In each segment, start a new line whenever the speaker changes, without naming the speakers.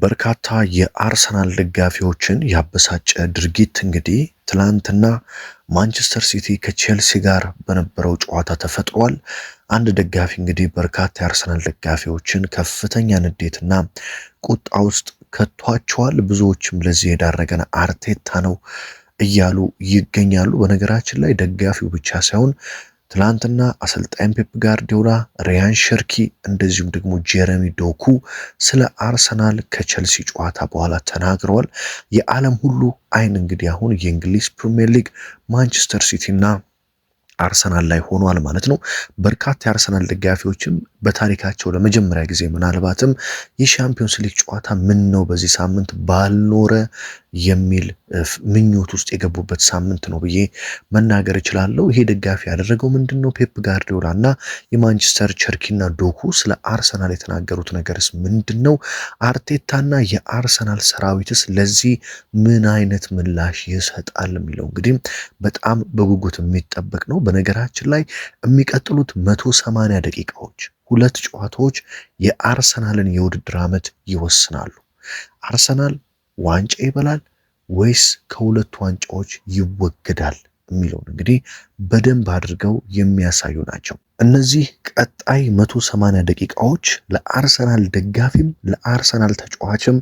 በርካታ የአርሰናል ደጋፊዎችን ያበሳጨ ድርጊት እንግዲህ ትላንትና ማንቸስተር ሲቲ ከቼልሲ ጋር በነበረው ጨዋታ ተፈጥሯል። አንድ ደጋፊ እንግዲህ በርካታ የአርሰናል ደጋፊዎችን ከፍተኛ ንዴትና ቁጣ ውስጥ ከቷቸዋል። ብዙዎችም ለዚህ የዳረገን አርቴታ ነው እያሉ ይገኛሉ። በነገራችን ላይ ደጋፊው ብቻ ሳይሆን ትላንትና አሰልጣኝ ፔፕ ጋርዲዮላ፣ ሪያን ሸርኪ እንደዚሁም ደግሞ ጄረሚ ዶኩ ስለ አርሰናል ከቸልሲ ጨዋታ በኋላ ተናግረዋል። የዓለም ሁሉ አይን እንግዲህ አሁን የእንግሊዝ ፕሪሚየር ሊግ ማንቸስተር ሲቲ እና አርሰናል ላይ ሆኗል ማለት ነው። በርካታ የአርሰናል ደጋፊዎችም በታሪካቸው ለመጀመሪያ ጊዜ ምናልባትም የሻምፒዮንስ ሊግ ጨዋታ ምን ነው በዚህ ሳምንት ባልኖረ የሚል ምኞት ውስጥ የገቡበት ሳምንት ነው ብዬ መናገር እችላለሁ። ይሄ ደጋፊ ያደረገው ምንድነው? ፔፕ ጋርዲዮላ እና የማንቸስተር ቸርኪና ዶኩ ስለ አርሰናል የተናገሩት ነገርስ ምንድነው? አርቴታና የአርሰናል ሰራዊትስ ለዚህ ምን አይነት ምላሽ ይሰጣል የሚለው እንግዲህ በጣም በጉጉት የሚጠበቅ ነው። በነገራችን ላይ የሚቀጥሉት 180 ደቂቃዎች ሁለት ጨዋታዎች የአርሰናልን የውድድር ዓመት ይወስናሉ። አርሰናል ዋንጫ ይበላል ወይስ ከሁለቱ ዋንጫዎች ይወገዳል የሚለውን እንግዲህ በደንብ አድርገው የሚያሳዩ ናቸው። እነዚህ ቀጣይ 180 ደቂቃዎች ለአርሰናል ደጋፊም ለአርሰናል ተጫዋችም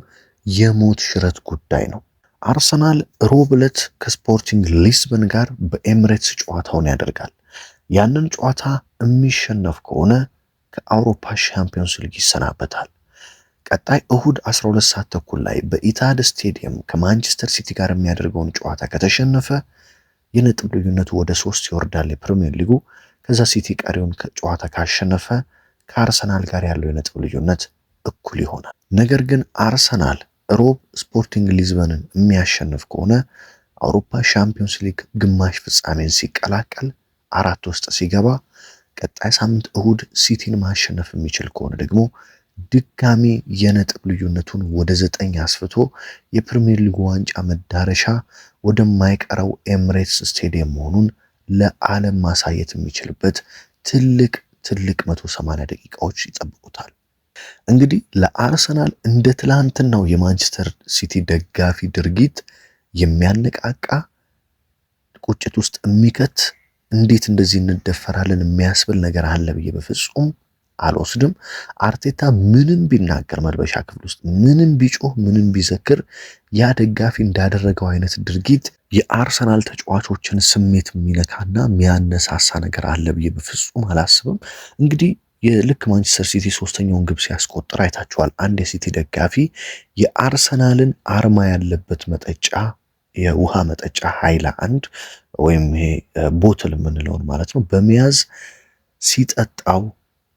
የሞት ሽረት ጉዳይ ነው። አርሰናል ሮብ ዕለት ከስፖርቲንግ ሊስበን ጋር በኤምሬትስ ጨዋታውን ያደርጋል። ያንን ጨዋታ የሚሸነፍ ከሆነ ከአውሮፓ ሻምፒዮንስ ሊግ ይሰናበታል። ቀጣይ እሁድ 12 ሰዓት ተኩል ላይ በኢታድ ስቴዲየም ከማንቸስተር ሲቲ ጋር የሚያደርገውን ጨዋታ ከተሸነፈ የነጥብ ልዩነቱ ወደ 3 ይወርዳል የፕሪሚየር ሊጉ። ከዛ ሲቲ ቀሪውን ጨዋታ ካሸነፈ ከአርሰናል ጋር ያለው የነጥብ ልዩነት እኩል ይሆናል። ነገር ግን አርሰናል ሮብ ስፖርቲንግ ሊዝበንን የሚያሸንፍ ከሆነ አውሮፓ ሻምፒዮንስ ሊግ ግማሽ ፍጻሜን ሲቀላቀል 4 ውስጥ ሲገባ ቀጣይ ሳምንት እሁድ ሲቲን ማሸነፍ የሚችል ከሆነ ደግሞ ድጋሚ የነጥብ ልዩነቱን ወደ 9 አስፍቶ የፕሪሚየር ሊግ ዋንጫ መዳረሻ ወደማይቀረው ኤምሬትስ ስቴዲየም መሆኑን ለዓለም ማሳየት የሚችልበት ትልቅ 180 ደቂቃዎች ይጠብቁታል። እንግዲህ ለአርሰናል እንደ ትላንትናው የማንቸስተር ሲቲ ደጋፊ ድርጊት የሚያነቃቃ ቁጭት ውስጥ የሚከት እንዴት እንደዚህ እንደፈራለን የሚያስብል ነገር አለ ብዬ በፍጹም አልወስድም። አርቴታ ምንም ቢናገር መልበሻ ክፍል ውስጥ ምንም ቢጮህ ምንም ቢዘክር ያ ደጋፊ እንዳደረገው አይነት ድርጊት የአርሰናል ተጫዋቾችን ስሜት የሚነካና የሚያነሳሳ ነገር አለ ብዬ በፍጹም አላስብም። እንግዲህ የልክ ማንቸስተር ሲቲ ሶስተኛውን ግብ ሲያስቆጥር አይታችኋል። አንድ የሲቲ ደጋፊ የአርሰናልን አርማ ያለበት መጠጫ የውሃ መጠጫ ሃይላንድ ወይም ይሄ ቦትል የምንለውን ማለት ነው በመያዝ ሲጠጣው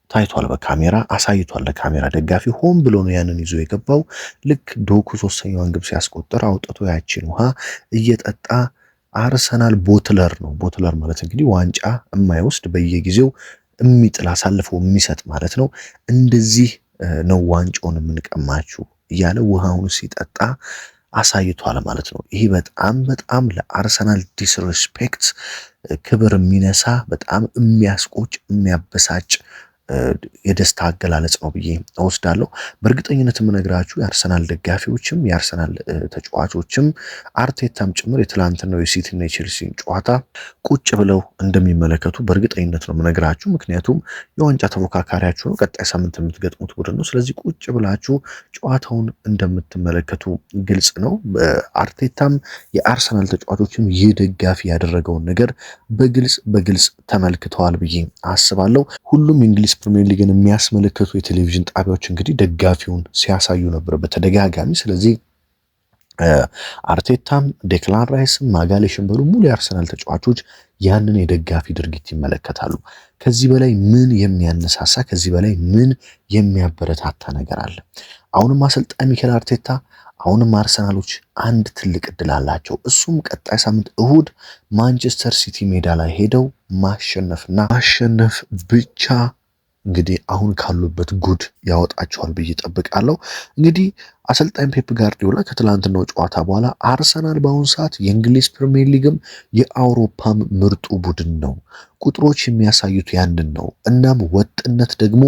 ታይቷል። በካሜራ አሳይቷል። ለካሜራ ደጋፊ ሆን ብሎ ነው ያንን ይዞ የገባው። ልክ ዶኩ ሶስተኛውን ግብ ሲያስቆጥር አውጥቶ ያቺን ውሃ እየጠጣ አርሰናል ቦትለር ነው። ቦትለር ማለት እንግዲህ ዋንጫ የማይወስድ በየጊዜው የሚጥል አሳልፎ የሚሰጥ ማለት ነው። እንደዚህ ነው ዋንጫውን የምንቀማችሁ እያለ ውሃውን ሲጠጣ አሳይቷል ማለት ነው። ይሄ በጣም ለአርሰናል ዲስሪስፔክት ክብር የሚነሳ በጣም የሚያስቆጭ የሚያበሳጭ የደስታ አገላለጽ ነው ብዬ እወስዳለሁ። በእርግጠኝነት የምነግራችሁ የአርሰናል ደጋፊዎችም የአርሰናል ተጫዋቾችም አርቴታም ጭምር የትላንትናው የሲቲና የቼልሲን ጨዋታ ቁጭ ብለው እንደሚመለከቱ በእርግጠኝነት ነው የምነግራችሁ። ምክንያቱም የዋንጫ ተፎካካሪያችሁ ነው፣ ቀጣይ ሳምንት የምትገጥሙት ቡድን ነው። ስለዚህ ቁጭ ብላችሁ ጨዋታውን እንደምትመለከቱ ግልጽ ነው። አርቴታም የአርሰናል ተጫዋቾችም ይህ ደጋፊ ያደረገውን ነገር በግልጽ ተመልክተዋል ብዬ አስባለሁ። ሁሉም እንግሊዝ ፕሪሚየር ሊግን የሚያስመለክቱ የቴሌቪዥን ጣቢያዎች እንግዲህ ደጋፊውን ሲያሳዩ ነበር በተደጋጋሚ። ስለዚህ አርቴታም ዴክላን ራይስም ማጋሌሽን በሉ ሙሉ የአርሰናል ተጫዋቾች ያንን የደጋፊ ድርጊት ይመለከታሉ። ከዚህ በላይ ምን የሚያነሳሳ ከዚህ በላይ ምን የሚያበረታታ ነገር አለ? አሁንም አሰልጣኝ ሚኬል አርቴታ አሁንም አርሰናሎች አንድ ትልቅ እድል አላቸው። እሱም ቀጣይ ሳምንት እሁድ ማንቸስተር ሲቲ ሜዳ ላይ ሄደው ማሸነፍ ብቻ እንግዲህ አሁን ካሉበት ጉድ ያወጣቸዋል ብዬ ጠብቃለሁ። እንግዲህ አሰልጣኝ ፔፕ ጋርዲዮላ ከትላንትናው ጨዋታ በኋላ አርሰናል በአሁኑ ሰዓት የእንግሊዝ ፕሪሚየር ሊግም የአውሮፓም ምርጡ ቡድን ነው፣ ቁጥሮች የሚያሳዩት ያንን ነው። እናም ወጥነት ደግሞ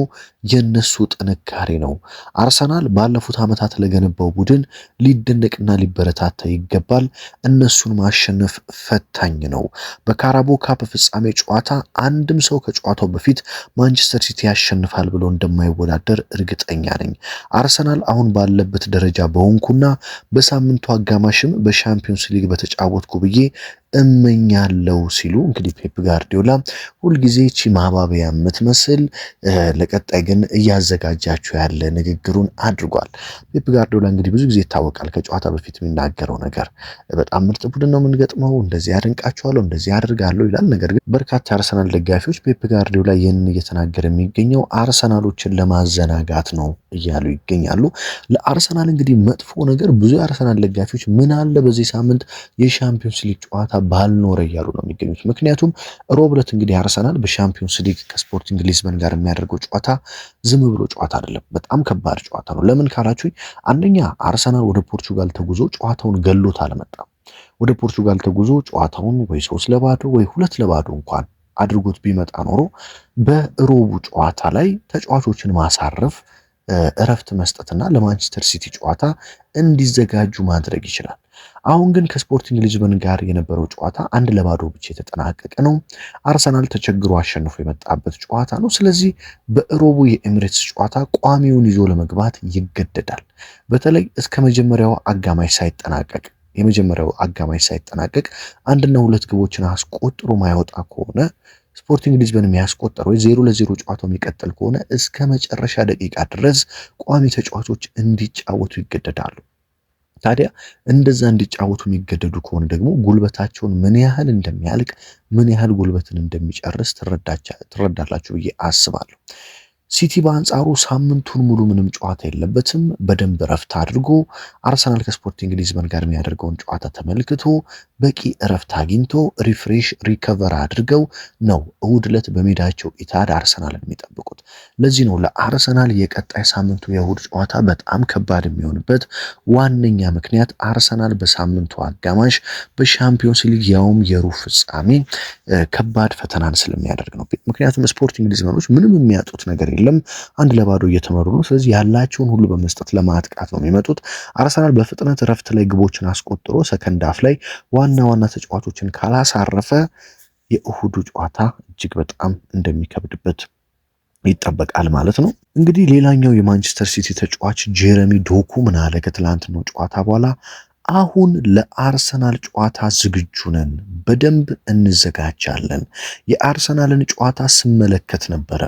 የነሱ ጥንካሬ ነው። አርሰናል ባለፉት ዓመታት ለገነባው ቡድን ሊደነቅና ሊበረታታ ይገባል። እነሱን ማሸነፍ ፈታኝ ነው። በካራቦ ካፕ ፍጻሜ ጨዋታ አንድም ሰው ከጨዋታው በፊት ማንቸስተር ሲቲ ያሸንፋል ብሎ እንደማይወዳደር እርግጠኛ ነኝ። አርሰናል አሁን ባለበት ደረጃ በሆንኩና በሳምንቱ አጋማሽም በሻምፒዮንስ ሊግ በተጫወትኩ ብዬ እመኛለሁ ሲሉ እንግዲህ ፔፕ ጋርዲዮላ ሁልጊዜ ቺ ማባቢያ የምትመስል ለቀጣይ ግን እያዘጋጃችሁ ያለ ንግግሩን አድርጓል። ፔፕ ጋርዲዮላ እንግዲህ ብዙ ጊዜ ይታወቃል ከጨዋታ በፊት የሚናገረው ነገር በጣም ምርጥ ቡድን ነው የምንገጥመው፣ እንደዚህ ያደንቃቸዋለሁ፣ እንደዚህ ያደርጋለሁ ይላል። ነገር ግን በርካታ አርሰናል ደጋፊዎች ፔፕ ጋርዲዮላ ይህንን እየተናገረ የሚገኘው አርሰናሎችን ለማዘናጋት ነው እያሉ ይገኛሉ። ለአርሰናል እንግዲህ መጥፎ ነገር ብዙ የአርሰናል ደጋፊዎች ምን አለ በዚህ ሳምንት የሻምፒዮንስ ሊግ ጨዋታ ባልኖረ እያሉ ነው የሚገኙት። ምክንያቱም ሮብ ዕለት እንግዲህ አርሰናል በሻምፒዮንስ ሊግ ከስፖርቲንግ ሊዝበን ጋር የሚያደርገው ጨዋታ ዝም ብሎ ጨዋታ አይደለም፣ በጣም ከባድ ጨዋታ ነው። ለምን ካላችሁኝ አንደኛ አርሰናል ወደ ፖርቹጋል ተጉዞ ጨዋታውን ገሎት አልመጣም። ወደ ፖርቹጋል ተጉዞ ጨዋታውን ወይ 3-0 ወይ 2-0 እንኳን አድርጎት ቢመጣ ኖሮ በሮቡ ጨዋታ ላይ ተጫዋቾችን ማሳረፍ እረፍት መስጠትና ለማንቸስተር ሲቲ ጨዋታ እንዲዘጋጁ ማድረግ ይችላል። አሁን ግን ከስፖርቲንግ ሊዝበን ጋር የነበረው ጨዋታ 1-0 ብቻ የተጠናቀቀ ነው። አርሰናል ተቸግሮ አሸንፎ የመጣበት ጨዋታ ነው። ስለዚህ በሮቡ የኤሚሬትስ ጨዋታ ቋሚውን ይዞ ለመግባት ይገደዳል። በተለይ እስከ መጀመሪያው አጋማሽ ሳይጠናቀቅ አንድና ሁለት ግቦችን አስቆጥሮ ማይወጣ ከሆነ ስፖርቲንግ ሊዝበን የሚያስቆጠረው 0-0 ጨዋታው የሚቀጥል ከሆነ እስከ መጨረሻ ደቂቃ ድረስ ቋሚ ተጫዋቾች እንዲጫወቱ ይገደዳሉ። ታዲያ እንደዛ እንዲጫወቱ የሚገደዱ ከሆነ ደግሞ ጉልበታቸውን ምን ያህል እንደሚያልቅ ምን ያህል ጉልበትን እንደሚጨርስ ትረዳላችሁ ብዬ አስባለሁ። ሲቲ በአንጻሩ ሳምንቱን ሙሉ ምንም ጨዋታ የለበትም። በደንብ ረፍት አድርጎ አርሰናል ከስፖርቲንግ ሊዝበን ጋር የሚያደርገውን ጨዋታ ተመልክቶ በቂ ረፍት አግኝቶ ሪከቨር አድርገው ነው እሁድ ዕለት በሜዳቸው ኢታድ አርሰናልን የሚጠብቁት። ለዚህ ነው ለአርሰናል የቀጣይ ሳምንቱ የእሁድ ጨዋታ በጣም ከባድ የሚሆንበት ዋነኛ ምክንያት አርሰናል በሳምንቱ አጋማሽ በሻምፒዮንስ ሊግ ያውም የሩብ ፍጻሜ ከባድ ፈተናን ስለሚያደርግ ነው። ምክንያቱም ስፖርቲንግ ሊዝበኖች ምንም የሚያጡት ነገር የለም፣ 1-0 እየተመሩ ነው። ስለዚህ ያላቸውን ሁሉ በመስጠት ለማጥቃት ነው የሚመጡት። አርሰናል በፍጥነት ረፍት ላይ ግቦችን አስቆጥሮ ሰከንድ አፍ ላይ ዋና ተጫዋቾችን ካላሳረፈ የእሁዱ ጨዋታ እጅግ በጣም እንደሚከብድበት ይጠበቃል ማለት ነው። እንግዲህ ሌላኛው የማንቸስተር ሲቲ ተጫዋች ጄረሚ ዶኩ ምን አለ ከትላንትናው ጨዋታ በኋላ? አሁን ለአርሰናል ጨዋታ ዝግጁ ነን፣ በደንብ እንዘጋጃለን። የአርሰናልን ጨዋታ ስመለከት ነበረ።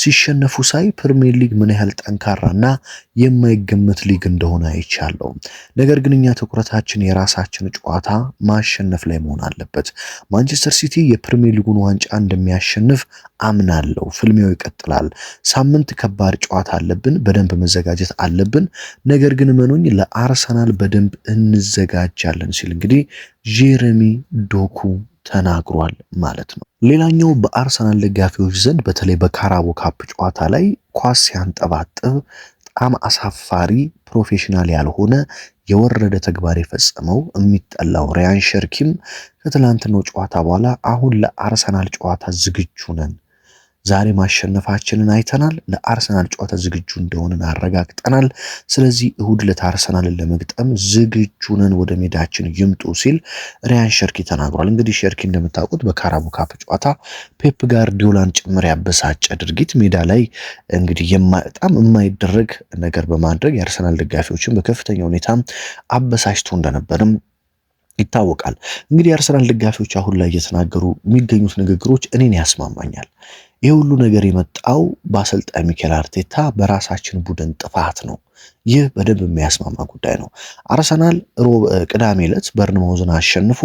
ሲሸነፉ ሳይ ፕሪሚየር ሊግ ምን ያህል ጠንካራና የማይገመት ሊግ እንደሆነ አይቻለሁ። ነገር ግን እኛ ትኩረታችን የራሳችን ጨዋታ ማሸነፍ ላይ መሆን አለበት። ማንቸስተር ሲቲ የፕሪሚየር ሊጉን ዋንጫ እንደሚያሸንፍ አምናለሁ። ፍልሚያው ይቀጥላል። ሳምንት ከባድ ጨዋታ አለብን፣ በደንብ መዘጋጀት አለብን። ነገር ግን መኖኝ ለአርሰናል በደንብ እንዘጋጃለን ሲል እንግዲህ ጄረሚ ዶኩ ተናግሯል ማለት ነው። ሌላኛው በአርሰናል ደጋፊዎች ዘንድ በተለይ በካራቦ ካፕ ጨዋታ ላይ ኳስ ሲያንጠባጥብ በጣም አሳፋሪ ፕሮፌሽናል ያልሆነ የወረደ ተግባር የፈጸመው የሚጠላው ሪያን ሸርኪም ከትላንትናው ጨዋታ በኋላ አሁን ለአርሰናል ጨዋታ ዝግጁ ነን፣ ዛሬ ማሸነፋችንን አይተናል፣ ለአርሰናል ጨዋታ ዝግጁ እንደሆነን አረጋግጠናል። ስለዚህ እሁድ ዕለት አርሰናልን ለመግጠም ዝግጁ ነን፣ ወደ ሜዳችን ይምጡ ሲል ሪያን ሸርኪ ተናግሯል። እንግዲህ ሸርኪ እንደምታውቁት በካራቦ ካፕ ጨዋታ ፔፕ ጋርዲዮላን ጭምር ያበሳጨ ድርጊት ሜዳ ላይ እንግዲህ በጣም የማይደረግ ነገር በማድረግ የአርሰናል ደጋፊዎችን በከፍተኛ ሁኔታ አበሳጭቶ እንደነበርም ይታወቃል። እንግዲህ የአርሰናል ደጋፊዎች አሁን ላይ እየተናገሩ የሚገኙት ንግግሮች እኔን ያስማማኛል። ይህ ሁሉ ነገር የመጣው በአሰልጣኝ ሚኬል አርቴታ በራሳችን ቡድን ጥፋት ነው። ይህ በደንብ የሚያስማማ ጉዳይ ነው። አርሰናል ቅዳሜ ዕለት በርንማውዝን አሸንፎ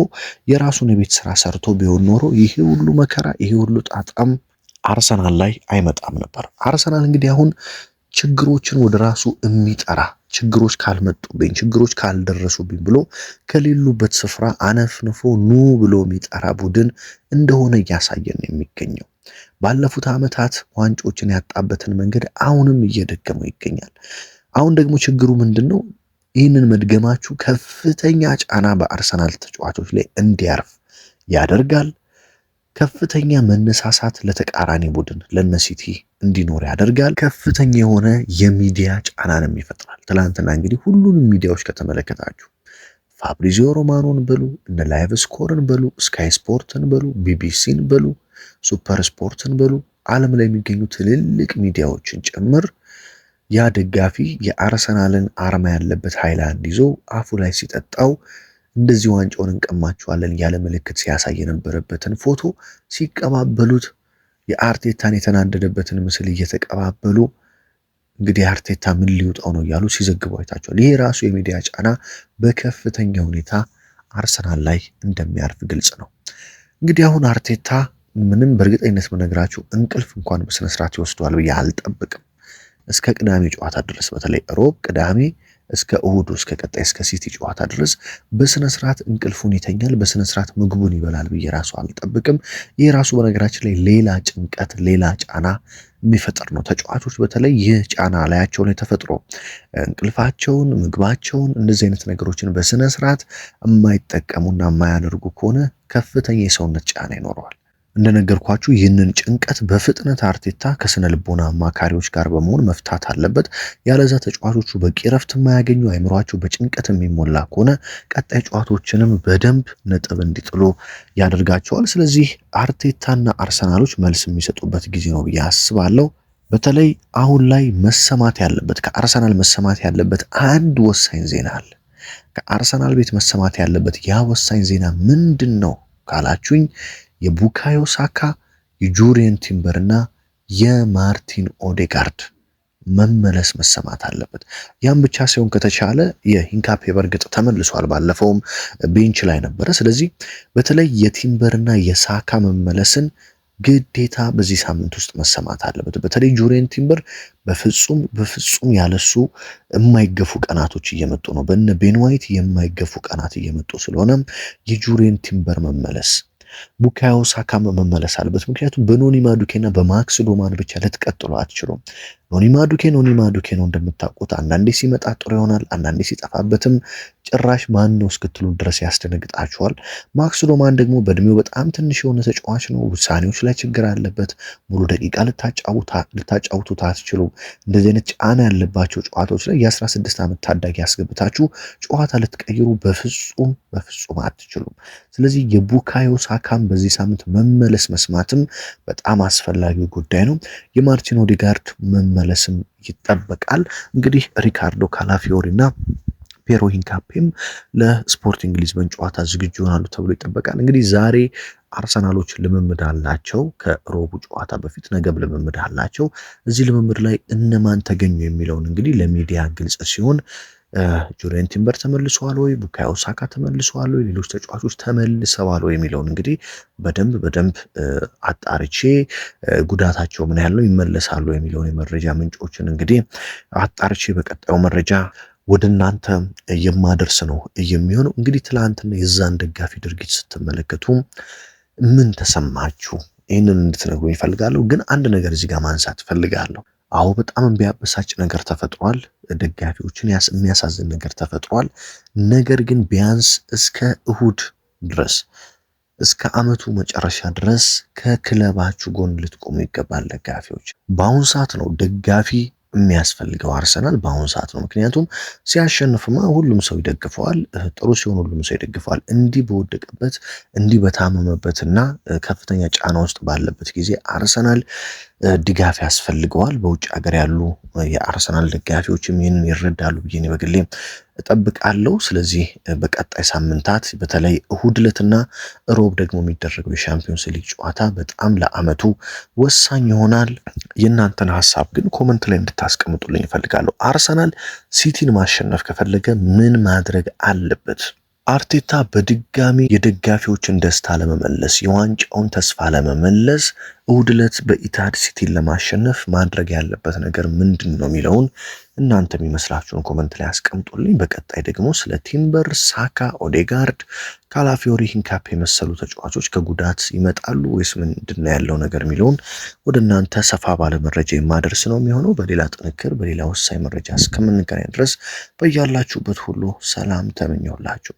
የራሱን የቤት ስራ ሰርቶ ቢሆን ኖሮ ይሄ ሁሉ መከራ ይሄ ሁሉ ጣጣም አርሰናል ላይ አይመጣም ነበር። አርሰናል እንግዲህ አሁን ችግሮችን ወደ ራሱ የሚጠራ ችግሮች ካልመጡብኝ ችግሮች ካልደረሱብኝ ብሎ ከሌሉበት ስፍራ አነፍንፎ ኑ ብሎ የሚጠራ ቡድን እንደሆነ እያሳየን የሚገኘው ባለፉት ዓመታት ዋንጮችን ያጣበትን መንገድ አሁንም እየደገመው ይገኛል። አሁን ደግሞ ችግሩ ምንድነው? ይህንን መድገማችሁ ከፍተኛ ጫና በአርሰናል ተጫዋቾች ላይ እንዲያርፍ ያደርጋል። ከፍተኛ መነሳሳት ለተቃራኒ ቡድን ለነሲቲ እንዲኖር ያደርጋል። ከፍተኛ የሆነ የሚዲያ ጫናንም ይፈጥራል። ትላንትና እንግዲህ ሁሉንም ሚዲያዎች ከተመለከታችሁ ፋብሪዚዮ ሮማኖን በሉ፣ እነ ላይቭ ስኮርን በሉ፣ ስካይ ስፖርትን በሉ፣ ቢቢሲን በሉ፣ ሱፐር ስፖርትን በሉ፣ ዓለም ላይ የሚገኙ ትልልቅ ሚዲያዎችን ጭምር ያ ደጋፊ የአርሰናልን አርማ ያለበት ሃይላንድ ይዞ አፉ ላይ ሲጠጣው እንደዚህ ዋንጫውን እንቀማቸዋለን ያለ ምልክት ሲያሳይ የነበረበትን ፎቶ ሲቀባበሉት የአርቴታን የተናደደበትን ምስል እየተቀባበሉ እንግዲህ አርቴታ ምን ሊውጣው ነው እያሉ ሲዘግቡ አይታቸዋል። ይሄ ራሱ የሚዲያ ጫና በከፍተኛ ሁኔታ አርሰናል ላይ እንደሚያርፍ ግልጽ ነው። እንግዲህ አሁን አርቴታ ምንም በእርግጠኝነት መነግራችሁ እንቅልፍ እንኳን በስነስርዓት ይወስደዋል ብዬ አልጠብቅም። እስከ ቅዳሜ ጨዋታ ድረስ በተለይ ሮብ፣ ቅዳሜ እስከ እሁዱ እስከ ቀጣይ እስከ ሲቲ ጨዋታ ድረስ በስነ ስርዓት እንቅልፉን ይተኛል፣ በስነ ስርዓት ምግቡን ይበላል ብዬ ራሱ አልጠብቅም። ይህ ራሱ በነገራችን ላይ ሌላ ጭንቀት፣ ሌላ ጫና የሚፈጥር ነው። ተጫዋቾች በተለይ ይህ ጫና ላያቸው ላይ ተፈጥሮ እንቅልፋቸውን፣ ምግባቸውን እንደዚህ አይነት ነገሮችን በስነ ስርዓት የማይጠቀሙና የማያደርጉ ከሆነ ከፍተኛ የሰውነት ጫና ይኖረዋል። እንደነገርኳችሁ ይህንን ጭንቀት በፍጥነት አርቴታ ከስነ ልቦና አማካሪዎች ጋር በመሆን መፍታት አለበት። ያለዛ ተጫዋቾቹ በቂ ረፍት የማያገኙ አይምሯቸው በጭንቀት የሚሞላ ከሆነ ቀጣይ ጨዋታዎችንም በደንብ ነጥብ እንዲጥሉ ያደርጋቸዋል። ስለዚህ አርቴታና አርሰናሎች መልስ የሚሰጡበት ጊዜ ነው ብዬ አስባለሁ። በተለይ አሁን ላይ መሰማት ያለበት ከአርሰናል መሰማት ያለበት አንድ ወሳኝ ዜና አለ። ከአርሰናል ቤት መሰማት ያለበት ያ ወሳኝ ዜና ምንድን ነው ካላችሁኝ የቡካዮ ሳካ የጁሪየን ቲምበርና የማርቲን ኦዴጋርድ መመለስ መሰማት አለበት። ያም ብቻ ሳይሆን ከተቻለ የሂንካፔ በርግጥ ተመልሷል፣ ባለፈውም ቤንች ላይ ነበረ። ስለዚህ በተለይ የቲምበርና የሳካ መመለስን ግዴታ በዚህ ሳምንት ውስጥ መሰማት አለበት። በተለይ ጁሪየን ቲምበር በፍጹም ያለሱ የማይገፉ ቀናቶች እየመጡ ነው። በነ ቤን ዋይት የማይገፉ ቀናት እየመጡ ስለሆነ የጁሪየን ቲምበር መመለስ ቡካዮ ሳካ መመለስ አለበት። ምክንያቱም በኖኒ ማዱኬና በማክስ ዶማን ብቻ ልትቀጥሉ አትችሉም። ኖኒ ማዱኬ ነው እንደምታውቁት። አንዳንዴ ሲመጣ ጥሩ ይሆናል፣ አንዳንዴ ሲጠፋበትም ጭራሽ ማን ነው እስክትሉ ድረስ ያስደነግጣችኋል። ማክስ ዶማን ደግሞ በእድሜው በጣም ትንሽ የሆነ ተጫዋች ነው። ውሳኔዎች ላይ ችግር አለበት። ሙሉ ደቂቃ ልታጫውቱት አትችሉም። እንደዚህ አይነት ጫና ያለባቸው ጨዋታዎች ላይ የ16 ዓመት ታዳጊ ያስገብታችሁ ጨዋታ ልትቀይሩ በፍጹም አትችሉም። ስለዚህ የቡካዮ ሳካም በዚህ ሳምንት መመለስ መስማትም በጣም አስፈላጊ ጉዳይ ነው። የማርቲን ኦዴጋርድ መመለስም ይጠበቃል። እንግዲህ ሪካርዶ ካላፊዮሪና ፔሮ ሂንካፔም ለስፖርቲንግ ሊዝበን ጨዋታ ዝግጁ ይሆናሉ ተብሎ ይጠበቃል። እንግዲህ ዛሬ አርሰናሎች ልምምድ አላቸው። ከሮቡ ጨዋታ በፊት ነገም ልምምድ አላቸው። እዚህ ልምምድ ላይ እነማን ተገኙ የሚለውን እንግዲህ ለሚዲያ ግልጽ ሲሆን ጁሪየን ቲምበር ተመልሰዋል ወይ፣ ቡካዮ ሳካ ተመልሰዋል ወይ፣ ሌሎች ተጫዋቾች ተመልሰዋል ወይ የሚለውን እንግዲህ በደንብ አጣርቼ ጉዳታቸው ምን ያህል ነው፣ ይመለሳሉ የሚለውን የመረጃ ምንጮችን እንግዲህ አጣርቼ በቀጣዩ መረጃ ወደ እናንተ የማደርስ ነው የሚሆነው። እንግዲህ ትላንትና የዛን ደጋፊ ድርጊት ስትመለከቱ ምን ተሰማችሁ? ይህንን እንድትነግሩ ይፈልጋለሁ። ግን አንድ ነገር እዚህ ጋር ማንሳት ፈልጋለሁ። አዎ በጣም የሚያበሳጭ ነገር ተፈጥሯል። ደጋፊዎችን የሚያሳዝን ነገር ተፈጥሯል። ነገር ግን ቢያንስ እስከ እሁድ ድረስ እስከ ዓመቱ መጨረሻ ድረስ ከክለባችሁ ጎን ልትቆሙ ይገባል። ደጋፊዎች በአሁን ሰዓት ነው ደጋፊ የሚያስፈልገው አርሰናል በአሁን ሰዓት ነው። ምክንያቱም ሲያሸንፍማ ሁሉም ሰው ይደግፈዋል፣ ጥሩ ሲሆን ሁሉም ሰው ይደግፈዋል። እንዲህ በወደቀበት እንዲህ በታመመበትና ከፍተኛ ጫና ውስጥ ባለበት ጊዜ አርሰናል ድጋፍ ያስፈልገዋል። በውጭ ሀገር ያሉ የአርሰናል ደጋፊዎችም ይህንን ይረዳሉ ብዬ እኔ በግሌ እጠብቃለሁ። ስለዚህ በቀጣይ ሳምንታት በተለይ እሁድ ዕለትና ሮብ ደግሞ የሚደረገው የሻምፒዮንስ ሊግ ጨዋታ በጣም ለዓመቱ ወሳኝ ይሆናል። የእናንተን ሀሳብ ግን ኮመንት ላይ እንድታስቀምጡልኝ እፈልጋለሁ። አርሰናል ሲቲን ማሸነፍ ከፈለገ ምን ማድረግ አለበት? አርቴታ በድጋሚ የደጋፊዎችን ደስታ ለመመለስ የዋንጫውን ተስፋ ለመመለስ እሁድ ዕለት በኢታድ ሲቲን ለማሸነፍ ማድረግ ያለበት ነገር ምንድን ነው የሚለውን እናንተ የሚመስላችሁን ኮመንት ላይ አስቀምጡልኝ። በቀጣይ ደግሞ ስለ ቲምበር፣ ሳካ፣ ኦዴጋርድ፣ ካላፊዮሪ፣ ሂንካፔ የመሰሉ ተጫዋቾች ከጉዳት ይመጣሉ ወይስ ምንድነው ያለው ነገር የሚለውን ወደ እናንተ ሰፋ ባለ መረጃ የማደርስ ነው የሚሆነው። በሌላ ጥንክር በሌላ ወሳኝ መረጃ እስከምንገናኝ ድረስ በያላችሁበት ሁሉ ሰላም ተመኘሁላችሁ።